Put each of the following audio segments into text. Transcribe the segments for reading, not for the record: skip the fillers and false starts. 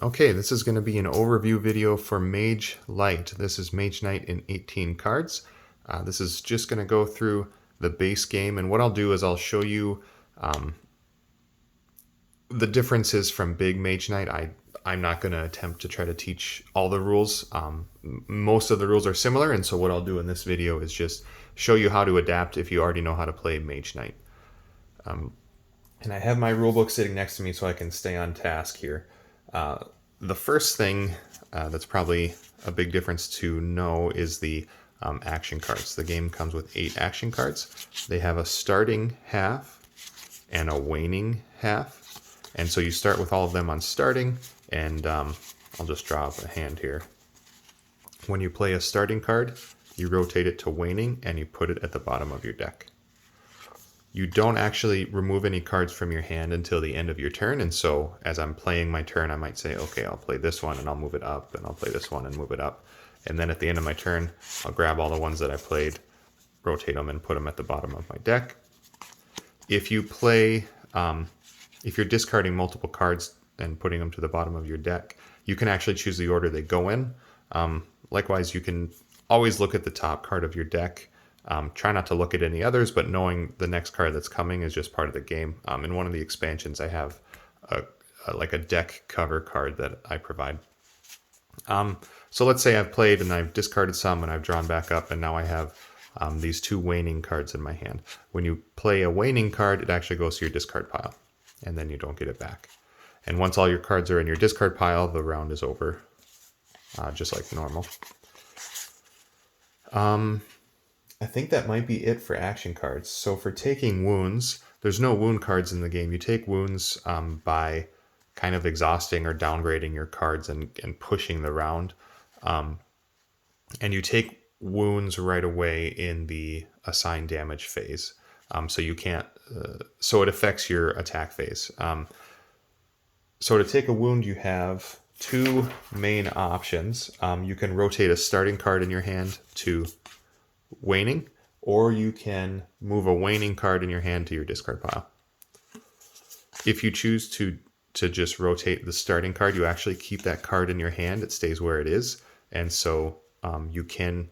Okay, this is going to be an overview video for Mage Lite. This is Mage Knight in 18 cards. This is just going to go through the base game, and what I'll do is I'll show you the differences from Big Mage Knight. I'm not going to attempt to try to teach all the rules. Most of the rules are similar, and so what I'll do in this video is just show you how to adapt if you already know how to play Mage Knight. And I have my rulebook sitting next to me so I can stay on task here. The first thing that's probably a big difference to know is the action cards. The game comes with 8 action cards. They have a starting half and a waning half. And so you start with all of them on starting, and I'll just draw up a hand here. When you play a starting card, you rotate it to waning and you put it at the bottom of your deck. You don't actually remove any cards from your hand until the end of your turn, and so as I'm playing my turn, I might say, okay, I'll play this one and I'll move it up, and I'll play this one and move it up. And then at the end of my turn, I'll grab all the ones that I played, rotate them, and put them at the bottom of my deck. If you play, if you're discarding multiple cards and putting them to the bottom of your deck, you can actually choose the order they go in. Likewise, you can always look at the top card of your deck. Try not to look at any others, but knowing the next card that's coming is just part of the game. In one of the expansions, I have like a deck cover card that I provide. So let's say I've played and I've discarded some and I've drawn back up, and now I have these 2 waning cards in my hand. When you play a waning card, it actually goes to your discard pile, and then you don't get it back. And once all your cards are in your discard pile, the round is over, just like normal. I think that might be it for action cards. So for taking wounds, there's no wound cards in the game. You take wounds by kind of exhausting or downgrading your cards and pushing the round. And you take wounds right away in the assigned damage phase. So you can't, so it affects your attack phase. So to take a wound, you have 2 main options. You can rotate a starting card in your hand to waning, or you can move a waning card in your hand to your discard pile. If you choose to just rotate the starting card, you actually keep that card in your hand. It stays where it is, and so you can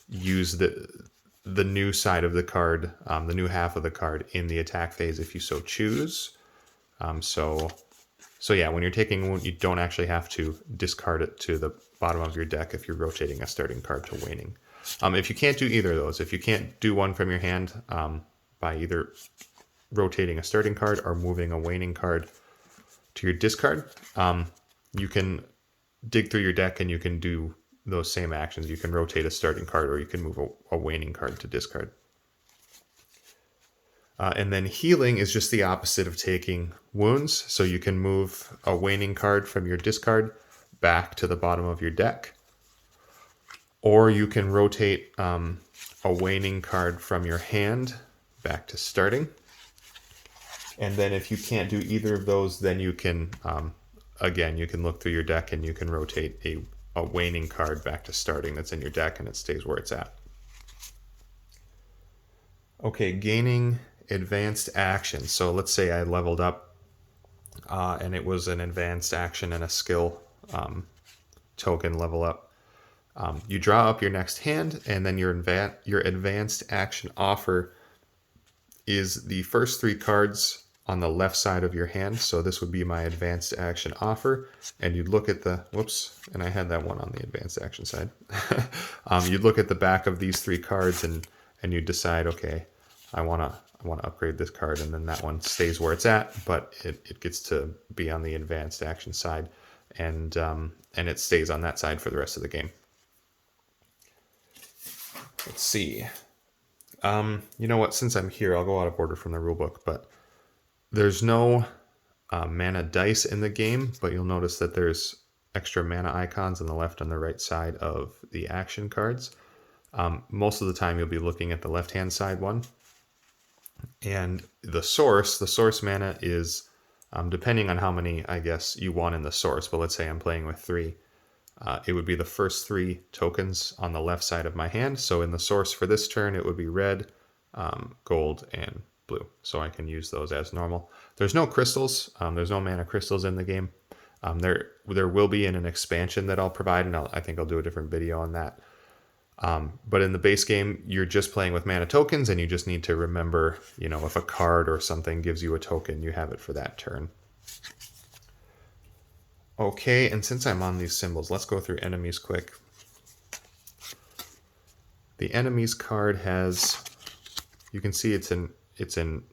use the new side of the card, the new half of the card, in the attack phase if you so choose. So yeah, when you're taking a wound, you don't actually have to discard it to the bottom of your deck if you're rotating a starting card to waning. If you can't do either of those, if you can't do one from your hand by either rotating a starting card or moving a waning card to your discard, you can dig through your deck and you can do those same actions. You can rotate a starting card, or you can move a waning card to discard. And then healing is just the opposite of taking wounds. So you can move a waning card from your discard back to the bottom of your deck. Or you can rotate a waning card from your hand back to starting. And then if you can't do either of those, then you can, again, you can look through your deck and you can rotate a waning card back to starting that's in your deck, and it stays where it's at. Okay, gaining advanced action. So let's say I leveled up and it was an advanced action and a skill token level up. You draw up your next hand, and then your advanced action offer is the first 3 cards on the left side of your hand. So this would be my advanced action offer, and you'd look at the, whoops, and I had that one on the advanced action side. You'd look at the back of these 3 cards and you decide, okay, I want to upgrade this card, and then that one stays where it's at, but it gets to be on the advanced action side, and it stays on that side for the rest of the game. Let's see. You know what? Since I'm here, I'll go out of order from the rulebook, but there's no mana dice in the game, but you'll notice that there's extra mana icons on the left and the right side of the action cards. Most of the time, you'll be looking at the left-hand side one. And the source mana is, depending on how many, I guess, you want in the source, but let's say I'm playing with 3. It would be the first 3 tokens on the left side of my hand. So in the source for this turn, it would be red, gold, and blue. So I can use those as normal. There's no crystals. There's no mana crystals in the game. There will be in an expansion that I'll provide, and I think I'll do a different video on that. But in the base game, you're just playing with mana tokens, and you just need to remember, you know, if a card or something gives you a token, you have it for that turn. Okay, and since I'm on these symbols, let's go through enemies quick. The enemies card has, you can see it's in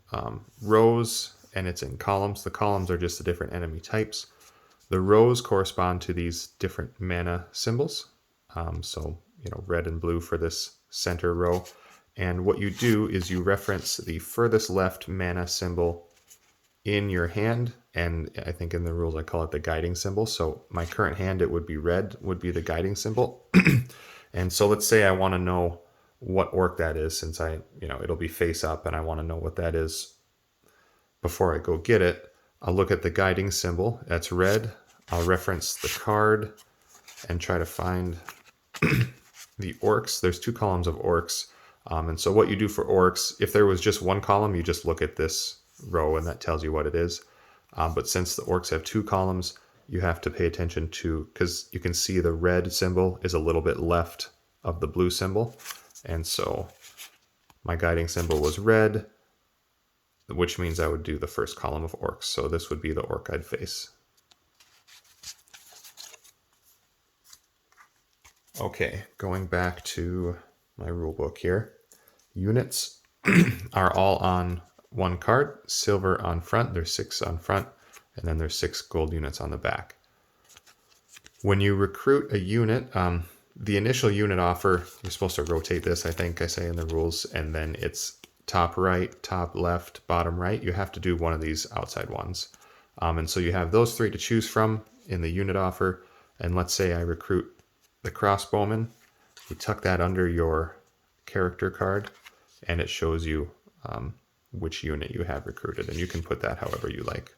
rows and it's in columns. The columns are just the different enemy types. The rows correspond to these different mana symbols. So, you know, red and blue for this center row. And what you do is you reference the furthest left mana symbol in your hand. And I think in the rules I call it the guiding symbol. So my current hand, it would be red, would be the guiding symbol. And so let's say I want to know what orc that is, since it'll be face up and I want to know what that is before I go get it. I'll look at the guiding symbol. That's red. I'll reference the card and try to find the orcs. There's 2 columns of orcs. And so what you do for orcs, if there was just one column, you just look at this row and that tells you what it is. But since the orcs have 2 columns, you have to pay attention to, because you can see the red symbol is a little bit left of the blue symbol. And so my guiding symbol was red, which means I would do the first column of orcs. So this would be the orc I'd face. Okay, going back to my rule book here. Units are all on one card, silver on front. There's 6 on front, and then there's 6 gold units on the back. When you recruit a unit, the initial unit offer, you're supposed to rotate this, I think I say in the rules, and then it's top right, top left, bottom right. You have to do one of these outside ones. And so you have those 3 to choose from in the unit offer. And let's say I recruit the crossbowman. You tuck that under your character card, and it shows you which unit you have recruited. And you can put that however you like.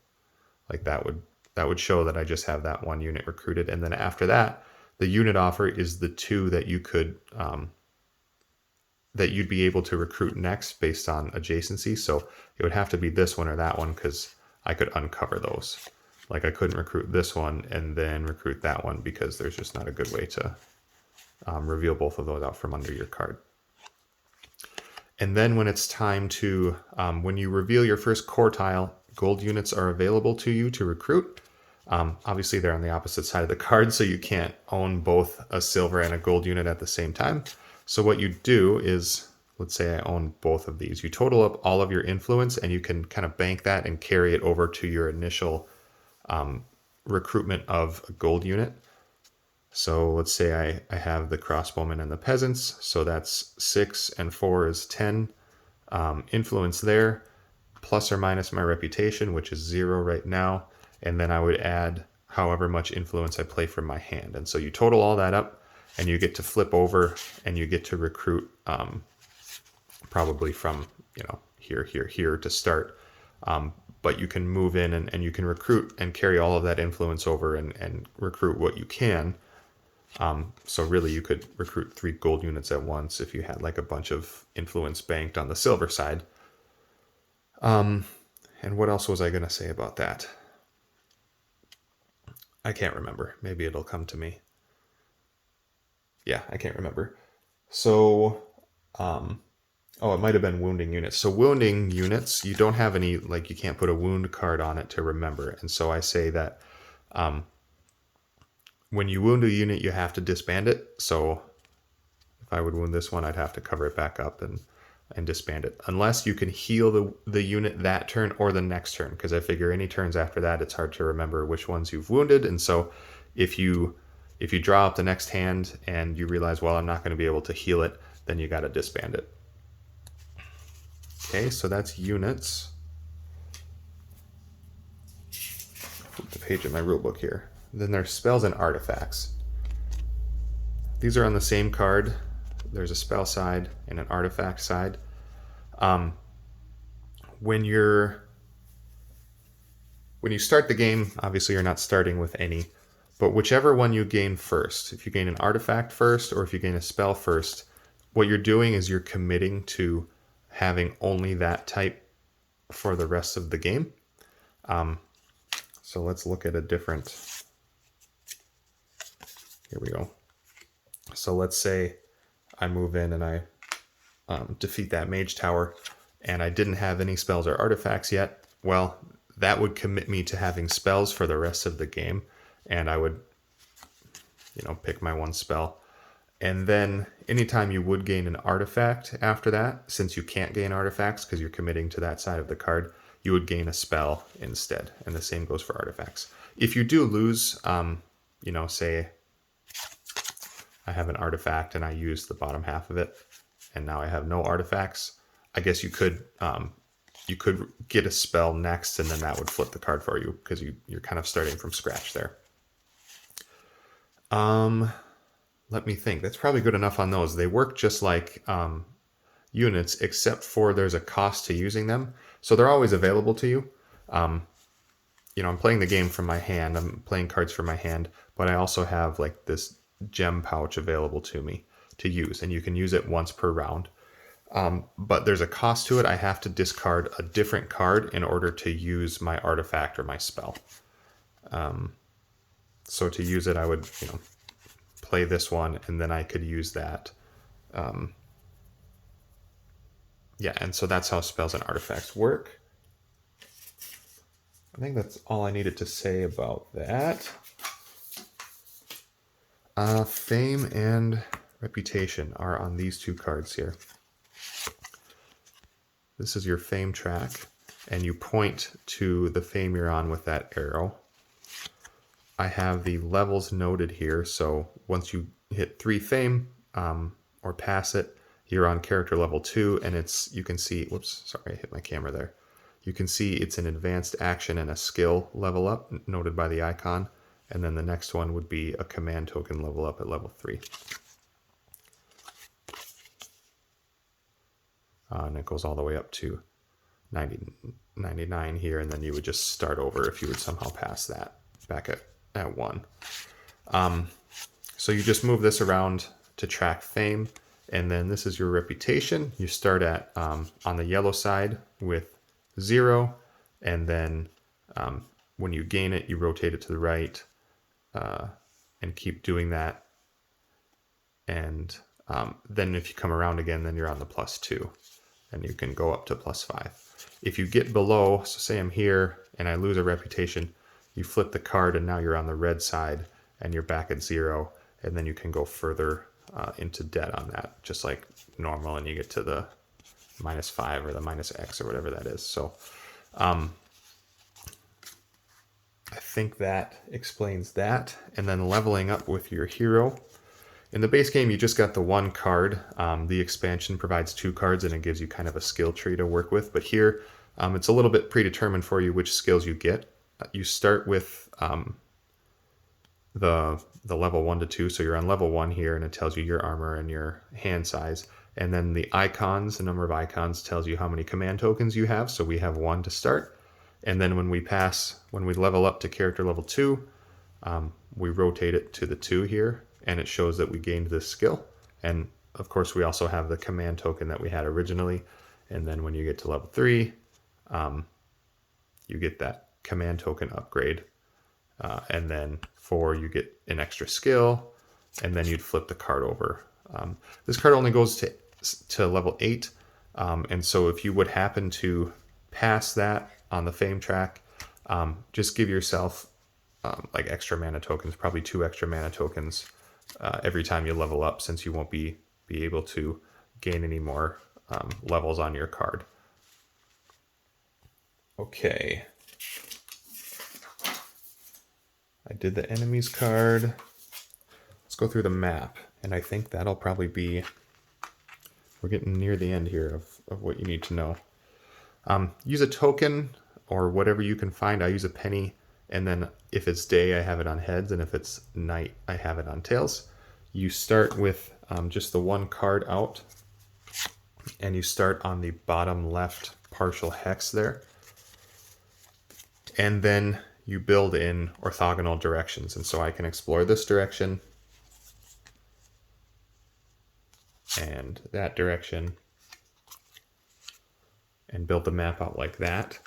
Like that would show that I just have that one unit recruited. And then after that, the unit offer is the 2 that you could that you'd be able to recruit next based on adjacency. So it would have to be this one or that one, because I could uncover those. Like I couldn't recruit this one and then recruit that one, because there's just not a good way to reveal both of those out from under your card. And then when it's time to, when you reveal your first core tile, gold units are available to you to recruit. Obviously they're on the opposite side of the card, so you can't own both a silver and a gold unit at the same time. So what you do is, let's say I own both of these. You total up all of your influence, and you can kind of bank that and carry it over to your initial recruitment of a gold unit. So let's say I have the crossbowmen and the peasants. So that's 6 and 4 is 10 influence there, plus or minus my reputation, which is 0 right now. And then I would add however much influence I play from my hand. And so you total all that up, and you get to flip over, and you get to recruit probably from, here to start. But you can move in and you can recruit and carry all of that influence over and recruit what you can. So really you could recruit 3 gold units at once if you had like a bunch of influence banked on the silver side. And what else was I going to say about that? I can't remember. Maybe it'll come to me. Yeah, I can't remember. So, it might have been wounding units. So wounding units, you don't have any, like you can't put a wound card on it to remember. And so I say that when you wound a unit, you have to disband it. So if I would wound this one, I'd have to cover it back up and disband it. Unless you can heal the unit that turn or the next turn. Because I figure any turns after that, it's hard to remember which ones you've wounded. And so if you draw up the next hand and you realize, well, I'm not going to be able to heal it, then you got to disband it. Okay, so that's units. Flip the page in my rulebook here. Then there's spells and artifacts. These are on the same card. There's a spell side and an artifact side. When you start the game, obviously you're not starting with any, but whichever one you gain first, if you gain an artifact first or if you gain a spell first, what you're doing is you're committing to having only that type for the rest of the game. So let's look at a different, here we go. So let's say I move in and I defeat that mage tower, and I didn't have any spells or artifacts yet. Well, that would commit me to having spells for the rest of the game, and I would, pick my one spell. And then anytime you would gain an artifact after that, since you can't gain artifacts because you're committing to that side of the card, you would gain a spell instead. And the same goes for artifacts. If you do lose, say I have an artifact and I use the bottom half of it, and now I have no artifacts, I guess you could get a spell next, and then that would flip the card for you because you're kind of starting from scratch there. Let me think. That's probably good enough on those. They work just like units, except for there's a cost to using them. So they're always available to you. I'm playing the game from my hand. I'm playing cards from my hand, but I also have like this gem pouch available to me to use, and you can use it once per round. But there's a cost to it. I have to discard a different card in order to use my artifact or my spell. So to use it, I would, play this one, and then I could use that. And so that's how spells and artifacts work. I think that's all I needed to say about that. Fame and reputation are on these two cards here. This is your fame track, and you point to the fame you're on with that arrow. I have the levels noted here, so once you hit 3 fame or pass it, you're on character level 2, and you can see, whoops, sorry, I hit my camera there. You can see it's an advanced action and a skill level up, noted by the icon, and then the next one would be a command token level up at level 3. And it goes all the way up to 99 here, and then you would just start over if you would somehow pass that back at 1. So you just move this around to track fame, and then this is your reputation. You start at on the yellow side with 0, and then when you gain it, you rotate it to the right and keep doing that. And then if you come around again, then you're on the +2, and you can go up to +5. If you get below, so say I'm here and I lose a reputation, you flip the card and now you're on the red side and you're back at 0, and then you can go further into debt on that, just like normal, and you get to the -5 or the -X or whatever that is. So I think that explains that. And then leveling up with your hero. In the base game, you just got the 1 card. The expansion provides 2 cards, and it gives you kind of a skill tree to work with. But here, it's a little bit predetermined for you which skills you get. You start with the level 1 to 2, so you're on level 1 here, and it tells you your armor and your hand size. And then the icons, the number of icons, tells you how many command tokens you have. So we have 1 to start. And then when we level up to character level 2, we rotate it to the 2 here, and it shows that we gained this skill. And of course, we also have the command token that we had originally. And then when you get to level 3, you get that command token upgrade. And then 4, you get an extra skill, and then you'd flip the card over. This card only goes to level 8. And so if you would happen to pass that on the fame track, just give yourself like extra mana tokens, probably 2 extra mana tokens every time you level up, since you won't be able to gain any more levels on your card. Okay. I did the enemies card. Let's go through the map, and I think that'll probably be, we're getting near the end here of what you need to know. Use a token or whatever you can find. I use a penny, and then if it's day, I have it on heads, and if it's night, I have it on tails. You start with just the 1 card out, and you start on the bottom left partial hex there. And then you build in orthogonal directions. And so I can explore this direction and that direction and build the map out like that.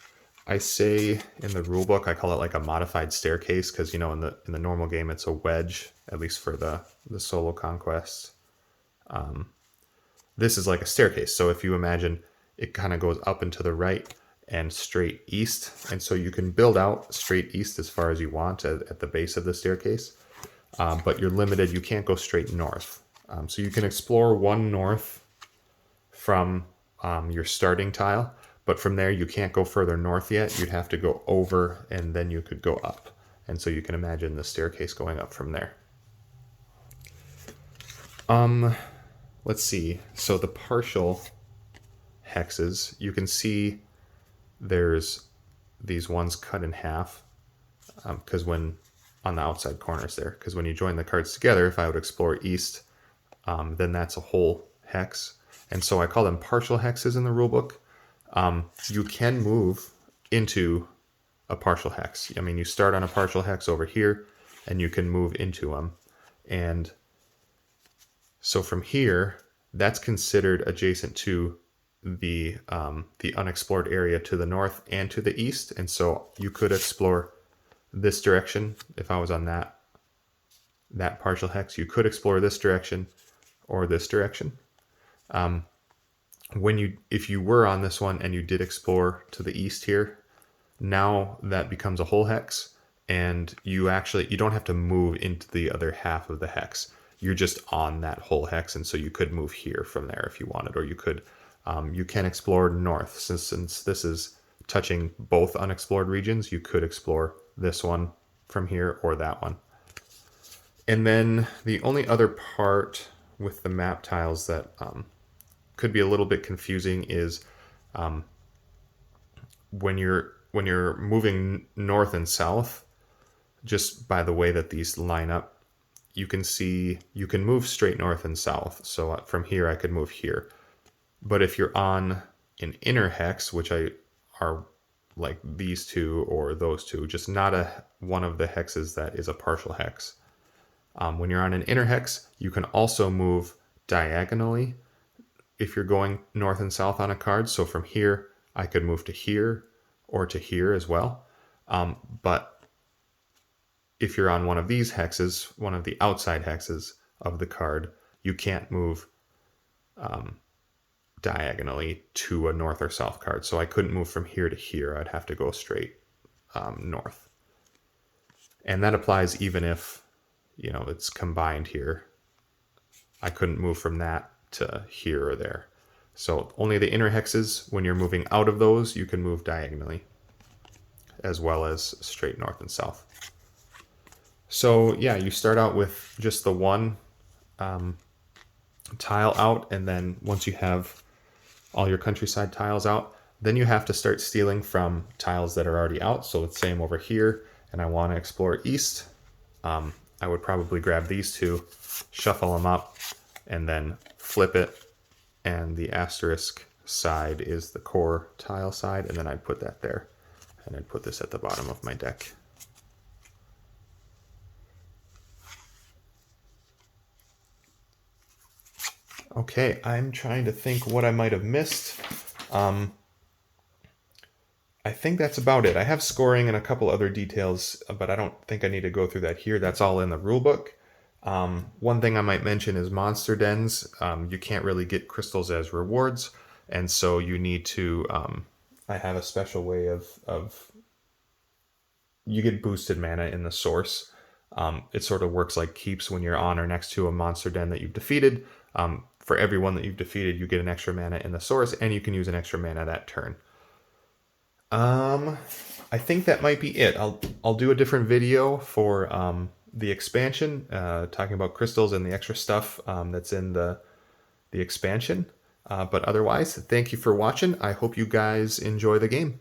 I say in the rule book, I call it like a modified staircase because, you know, in the normal game it's a wedge, at least for the solo conquest. This is like a staircase. So if you imagine, it kind of goes up and to the right and straight east, and so you can build out straight east as far as you want at the base of the staircase, but you're limited. You can't go straight north. So you can explore one north from your starting tile, but from there you can't go further north yet. You'd have to go over and then you could go up. And so you can imagine the staircase going up from there. Let's see. So the partial hexes, you can see there's these ones cut in half because when on the outside corners there, because when you join the cards together, if I would explore east, then that's a whole hex. And so I call them partial hexes in the rulebook. You can move into a partial hex. I mean, you start on a partial hex over here, and you can move into them. And so from here, that's considered adjacent to the unexplored area to the north and to the east. And so you could explore this direction. If I was on that partial hex, you could explore this direction or this direction. If you were on this one and you did explore to the east here, now that becomes a whole hex, and you don't have to move into the other half of the hex. You're just on that whole hex, and so you could move here from there if you wanted, or you can explore north. Since this is touching both unexplored regions, you could explore this one from here or that one. And then the only other part with the map tiles that could be a little bit confusing is when you're moving north and south, just by the way that these line up, you can see you can move straight north and south. So from here I could move here. But if you're on an inner hex, which are like these two or those two, just not one of the hexes that is a partial hex. When you're on an inner hex, you can also move diagonally if you're going north and south on a card. So from here, I could move to here or to here as well. But if you're on one of these hexes, one of the outside hexes of the card, you can't move diagonally to a north or south card. So I couldn't move from here to here. I'd have to go straight north. And that applies even if, you know, it's combined here. I couldn't move from that to here or there. So only the inner hexes, when you're moving out of those, you can move diagonally, as well as straight north and south. So yeah, you start out with just the one tile out, and then once you have all your countryside tiles out, then you have to start stealing from tiles that are already out. So let's say I'm over here and I want to explore east. I would probably grab these two, shuffle them up, and then flip it, and the asterisk side is the core tile side, and then I'd put that there, and I'd put this at the bottom of my deck. Okay, I'm trying to think what I might have missed. I think that's about it. I have scoring and a couple other details, but I don't think I need to go through that here. That's all in the rulebook. One thing I might mention is monster dens. You can't really get crystals as rewards, and so you need to, I have a special way of you get boosted mana in the source. It sort of works like keeps when you're on or next to a monster den that you've defeated. For every one that you've defeated, you get an extra mana in the source, and you can use an extra mana that turn. I think that might be it. I'll do a different video for the expansion, talking about crystals and the extra stuff that's in the expansion. But otherwise, thank you for watching. I hope you guys enjoy the game.